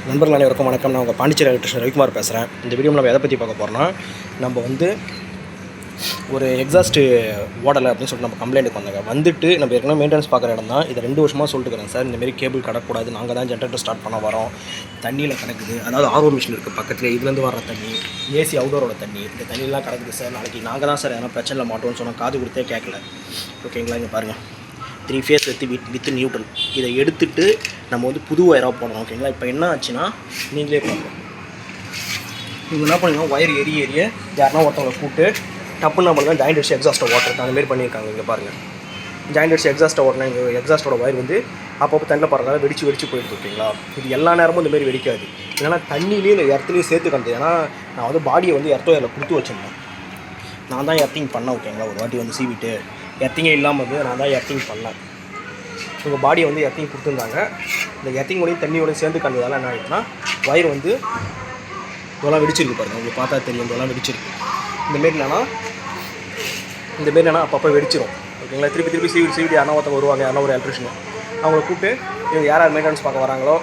நண்பர்கள் அனைவருக்கும் வணக்கம். நான் உங்கள் பாண்டிச்சேரி எலக்ட்ரிஷியன் ரவிக்குமார் பேசுகிறேன். இந்த வீடியோ நம்ம எதை பற்றி பார்க்க போகிறோம்னா, நம்ம ஒரு எக்ஸாஸ்ட்டு ஓடலை அப்படின்னு சொல்லிட்டு நம்ம கம்ப்ளைண்ட்டுக்கு வந்தாங்க. நம்ம ஏற்கனவே மெயின்டெனன்ஸ் பார்க்குற இடம் தான். இதை 2 வருஷமாக சொல்லிட்டுக்கிறேன் சார், இந்தமாரி கேபிள் கடக்கூடாது, நாங்கள் தான் ஜென்ரேட்டர் ஸ்டார்ட் பண்ண வரோம், தண்ணியில் கிடக்குது, அதாவது ஆர்ஓ மிஷின் இருக்குது பக்கத்தில், இதுலேருந்து வர தண்ணி, ஏசி அவுடோரோட தண்ணி, இந்த தண்ணியெலாம் கிடக்குது சார், நாளைக்கு நாங்கள் தான் சார் எதனா பிரச்சனையில் மாட்டோம்னு சொன்னால் காது கொடுத்தே கேட்கல. ஓகேங்களா? இங்கே பாருங்கள், 3 ஃபேஸ் வித் நியூட்ரல். இதை எடுத்துகிட்டு நம்ம புது ஒயராக போடணும். ஓகேங்களா? இப்போ என்ன ஆச்சுன்னா நீங்களே பார்க்கலாம். நீங்கள் என்ன பண்ணிங்கன்னா, ஒயர் எரிய யாருன்னா ஒருத்தவங்களை கூப்பிட்டு டப்புன்னு நம்மளுக்கு தான் ஜாயிண்ட் அடிச்சு எக்ஸாஸ்ட்டை ஓட்டுறது அந்தமாரி பண்ணியிருக்காங்க. இங்கே பாருங்கள், ஜாயிண்ட் அடிச்சு எக்ஸாஸ்ட்டை ஓட்டினா இங்கே எக்ஸாஸ்ட்டோட ஒயர் அப்பப்போ தண்ணியில் படுறதால வெடிச்சு போயிடுது. ஓகேங்களா? இது எல்லா நேரமும் இந்தமாரி வெடிக்காது. இல்லைனா தண்ணியிலையும் இந்த இடத்துலையும் சேர்த்து கண்டது. ஏன்னா நான் பாடியை எர்த் ஒயரில் கொடுத்து வச்சுருந்தேன். நான் தான் எர்த்திங் பண்ணேன். ஓகேங்களா? ஒரு வாட்டி சீவிட்டு எர்த்திங்கே இல்லாமல் நான் தான் எர்த்திங் பண்ணேன். உங்கள் பாடியை எர்த்திங் கொடுத்துருந்தாங்க. இந்த எர்த்திங்கோடையும் தண்ணியோடையும் சேர்ந்து கண்டதால் என்ன ஆகிடுச்சுன்னா, ஒயர் இதெல்லாம் வெடிச்சிருக்கு பாருங்கள். உங்களுக்கு பார்த்தா தெரியும், இதெல்லாம் வெடிச்சிருக்கு. இந்தமாரி இல்லைனா அப்பப்போ வெடிச்சிடும். ஓகேங்களா? திருப்பி சீவிட்டு யாரா ஒருத்தவங்க வருவாங்க, யாரா ஒரு எலக்ட்ரிஷியன், அவங்கள கூப்பிட்டு இவங்க யார் மெயின்டெனன்ஸ் பார்க்க வராங்களோ,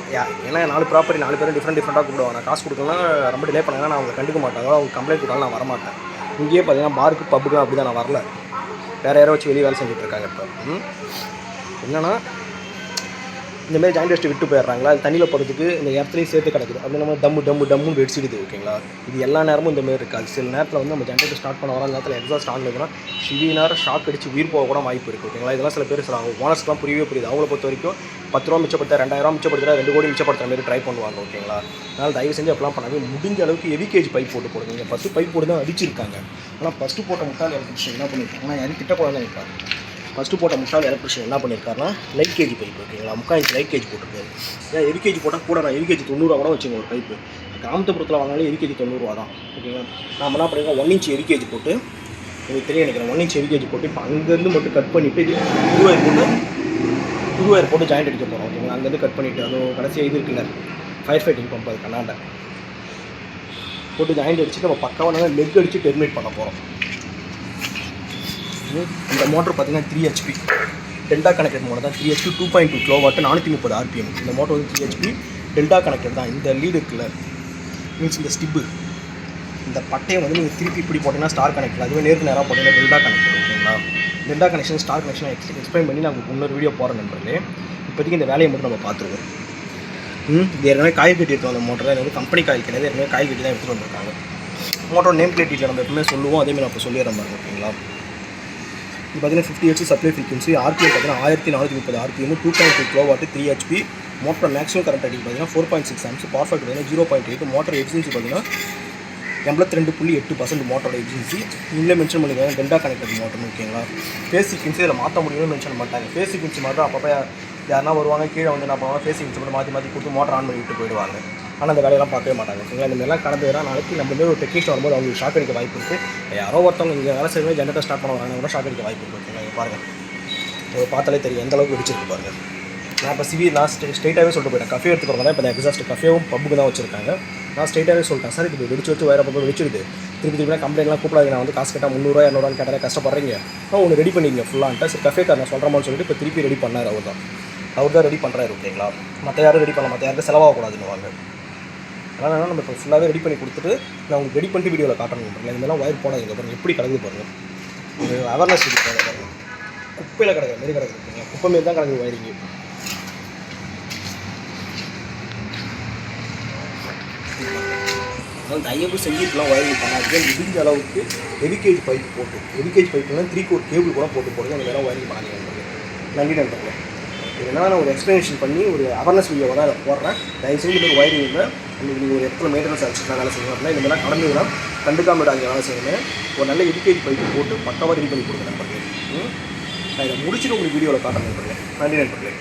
ஏன்னா 4 ப்ராப்பர்ட்டி 4 பேரும் டிஃப்ரெண்ட்டாக கூப்பிடுவாங்க. நான் காசு கொடுக்கலாம், ரொம்ப டிலே பண்ணாங்கன்னா நான் அவங்க கண்டுக்க மாட்டாங்க. அவங்க கம்ப்ளைண்ட் கொடுத்தாலும் நான் வரமாட்டேன். இங்கேயே பார்த்தீங்கன்னா பாருக்கு பப்புக்கு அப்படி தான் நான் வரல, வேறு யாரோ வச்சு வெளியே வேலை செஞ்சுட்ருக்காங்க. இப்போ என்னென்னா, இந்தமாரி ஜாயிண்ட் அடிச்சு விட்டு போயிடுறாங்களா, அது தண்ணியில் போகிறதுக்கு இந்த இடத்துலையும் சேர்த்து கிடக்குது. அப்படி நம்ம டம்முன்னு வெடிச்சிடுது. ஓகேங்களா? இது எல்லா நேரமும் இந்தமாரி இருக்காது. சில நேரத்தில் நம்ம ஜென்ரேட்டர் ஸ்டார்ட் பண்ண வர நேரத்தில் எக்ஸாஸ்ட் ஆன் இருக்குன்னா நேரம் ஷாக் அடிச்சு உயிர் போக கூட வாய்ப்பு இருக்குது. ஓகேங்களா? இதெல்லாம் சில பேர் சொல்லுவாங்க. ஓனர்ஸ்லாம் புரியுது. அவங்கள பொறுத்த வரைக்கும் 10 ரூபா மிச்சப்படுத்த, 2000 மிச்சப்படுத்துகிற 2 கோடி மிச்சப்படுத்துகிற மாதிரி ட்ரை பண்ணுவாங்க. ஓகேங்களா? அதனால் தயவு செஞ்சு அப்பெல்லாம் பண்ணாங்க. முடிஞ்ச அளவுக்கு எவிகேஜ் பைப் போட்டு போடுங்க. நீங்கள் ஃபஸ்ட்டு பைப் போட்டு தான் அடிச்சிருக்காங்க. ஆனால் ஃபஸ்ட்டு போட்ட முட்டாள் எலக்ட்ரிஷியன் என்ன பண்ணியிருக்காங்க, ஆனால் யாரும் திட்டக்கூடாது நினைப்பாங்க. ஃபஸ்ட்டு போட்ட முட்டாள் எலக்ட்ரிஷியன் என்ன பண்ணியிருக்காருன்னா, லைட் கேஜ் பைப். ஓகேங்களா? 3/4 இன்ச் லைட் கேஜ் போட்டிருக்காரு. ஏன் எவிகேஜ் போட்டால் கூட நான் எவிகேஜ் 90 ரூபா கூட வச்சுங்க ஒரு பைப்பு. கிராமத்துப்புறத்தில் வாங்கினாலே எவிகேஜ் 90 ரூபா தான். ஓகேங்களா? நம்ம என்ன பண்ணியிருக்கோம், 1 இன்ச் எவிகேஜ் போட்டு, உங்களுக்கு தெரிய நினைக்கிறேன், 1 இன்ச் எவிகேஜ் போட்டு இப்போ அங்கேருந்து மட்டும் கட் பண்ணிவிட்டு புது ஒயர் போட்டு ஜாயிண்ட் அடிக்க போகிறோம். ஓகேங்களா? அங்கேருந்து கட் பண்ணிவிட்டு அதுவும் கடைசியாக இது இருக்குல்ல, ஃபயர் ஃபைட்டிங் பம்ப், அது கண்ணாண்ட போட்டு ஜாயிண்ட் அடிச்சுட்டு நம்ம பக்காவாக லெக் அடித்து டெர்மினேட் பண்ண போகிறோம். இந்த மோட்டர் பார்த்தீங்கன்னா 3 HP டெல்டா கனெக்டட் மோட்டர் தான். 3 HP 2.2 kW 430 RPM. இந்த மோட்டர் 3 HP டெல்டா கனெக்டட் தான். இந்த லீடு இருக்குல்ல, மீன்ஸ் இந்த ஸ்டிப்பு, இந்த பட்டையை நீங்கள் திருப்பி இப்படி போட்டிங்கன்னா ஸ்டார் கனெக்டட், அதுவே நேருக்கு நேராக போட்டிங்கன்னா டெல்டா கனெக்டட். ஓகேங்களா? Delta connection star connection explain பண்ணி நான் உங்களுக்கு இன்னொரு வீடியோ போகிறேன் நண்பர்களே. இப்போதைக்கு இந்த வேலையை மட்டும் நம்ம பார்த்துருவோம். இது ஏற்கனவே காயில் கட்டி இருக்கோம். அந்த மோட்டர் இது கம்பெனி காயில் கிடையாது, ஏற்கனவே காயில் கட்டி தான் எடுத்துகிட்டு வந்திருக்காங்க. மோட்டர் நேம் பிளேட் டீட்டில் நம்ம எப்பவுமே சொல்லுவோம், அதேமாதிரி அப்போ சொல்லிடுறேன் பாருங்க. ஓகேங்களா? இது பார்த்தீங்கன்னா 50 Hz சப்ளை ஃப்ரீக்வன்சி, RPM பார்த்தீங்கன்னா 1430 RPM, 2.2 kW 3 HP. Motor maximum current அடிக்கும் பார்த்தீங்கன்னா 4.6 amps, பவர் ஃபேக்டர் பார்த்தீங்கன்னா 0.8. மோட்டர் எஃபிஷியன்சி பார்த்தீங்கன்னா 82.8% மோட்டரோட எஃபிஷியன்சி. நீங்களே மென்ஷன் பண்ணிக்கலாம் டெல்டா கனெக்டட் மோட்டர்னு. ஓகேங்களா? ஃபேஸ் சீக்வன்ஸி இதில் மாற்ற முடியும்னு மென்ஷன் பண்ணிட்டாங்க. ஃபேஸ் சீக்வன்சி மாதிரி அப்பப்போ யாருன்னா வருவாங்க, கீழே என்ன பண்ணுவாங்க, ஃபேஸ் சீக்வன்சி மட்டும் மாற்றி கொடுத்து மோட்டர் ஆன் பண்ணி விட்டு போயிடுவாங்க. ஆனால் அந்த வேலையெல்லாம் பார்க்கவே மாட்டாங்க. ஓகேங்களா? இந்த மாதிரிலாம் கடந்துனா நாளைக்கு நம்ம ஒரு டெக்னீஷியன் வரும்போது அவங்களுக்கு ஷாக் அடிக்க வாய்ப்பு இருக்குது. யாரோ ஒருத்தவங்க இங்கே வேலை செய்யணும் ஜென்ரேட்டர் ஸ்டார்ட் பண்ண வராங்க கூட ஷாக் அடிக்க வாய்ப்பு இருக்குது. ஓகேங்களா? பாருங்கள், பார்த்தாலே தெரியும் எந்த அளவுக்கு வெடிச்சிருக்கு பாருங்கள். நான் இப்போ நான் ஸ்ட்ரெயிட்டாகவே சொல்லிட்டு போயிட்டேன். கஃபே எடுத்துக்கிறவங்க தான் இப்போ இந்த எக்ஸாஸ்ட் கஃபேவும் பப்புக்கு தான் வச்சிருக்காங்க. நான் ஸ்ட்ரெயிட்டாகவே சொல்லிட்டேன், சார் இது வெடிச்சு வேறு பக்கம் வெடிச்சிருது, திருப்பி கம்ப்ளைண்ட்லாம் கூப்பிடாது, நான் காசு கேட்டால் 300 200 கேட்டால் கஷ்டப்படுறீங்க, ஒன்று ரெடி பண்ணிங்க ஃபுல்லான்ட்டு. சரி கஃபேக்கார் நான் சொல்கிறேன்னு சொல்லிட்டு இப்போ திருப்பி ரெடி பண்ணார். அவர் தான் ரெடி பண்ணுறாரு. ஓகேங்களா? மற்ற யாரும் ரெடி பண்ணலாம், மற்ற யாருக்கும் செலவாகக்கூடாதுன்னு வாங்க. அதனால் நம்ம இப்போ ஃபுல்லாகவே ரெடி பண்ணி கொடுத்துட்டு நான் உங்களுக்கு ரெடி பண்ணிட்டு வீடியோவில் காட்டணும் பண்ணுறேன். இந்த மாதிரிலாம் ஒயர் போடாதீங்க பாருங்கள், எப்படி கிடக்குது பாருங்கள். ஒரு அவேர்னஸ் இருக்குது பாருங்கள். குப்பையில் கிடக்குற மாரி கிடக்குது, குப்பை மாரி தான் கிடக்குது ஒயரிங்கு. அதனால் தயவு செஞ்சு இப்பெல்லாம் ஒயரிங் பண்ணாது. முடிஞ்ச அளவுக்கு எவிகேஜ் பைப் போட்டு, எவிகேஜ் பைப்லாம் 3 கோர் கேபிள் கூட போட்டு போடுங்க. அந்த வேறு ஒயரிங் பண்ணாதீங்க. நன்றி நண்பர்களே. இதனால் நான் ஒரு எக்ஸ்ப்ளனேஷன் பண்ணி ஒரு அவேர்னஸ் வீடியோவை தான் போடுறேன். தயவு செஞ்சு ஒரு ஒயரிங் இல்லை, நீங்கள் ஒரு இடத்துல மெயின்டெனன்ஸ் அடிச்சுட்டு வேலை செய்யணும் அப்படின்னா இந்த மாதிரிலாம் கடந்துதுன்னா கண்டுக்காம விடாங்க வேலை செய்யணும். ஒரு நல்ல எவிகேஜ் பைப்பு போட்டு பக்காவாக ரெடி பண்ணி கொடுங்க நண்பர்களே. நான் இதை முடிச்சுட்டு உங்களுக்கு வீடியோவில் காட்டுறேன் நண்பர்களே. நன்றி நண்பர்களே.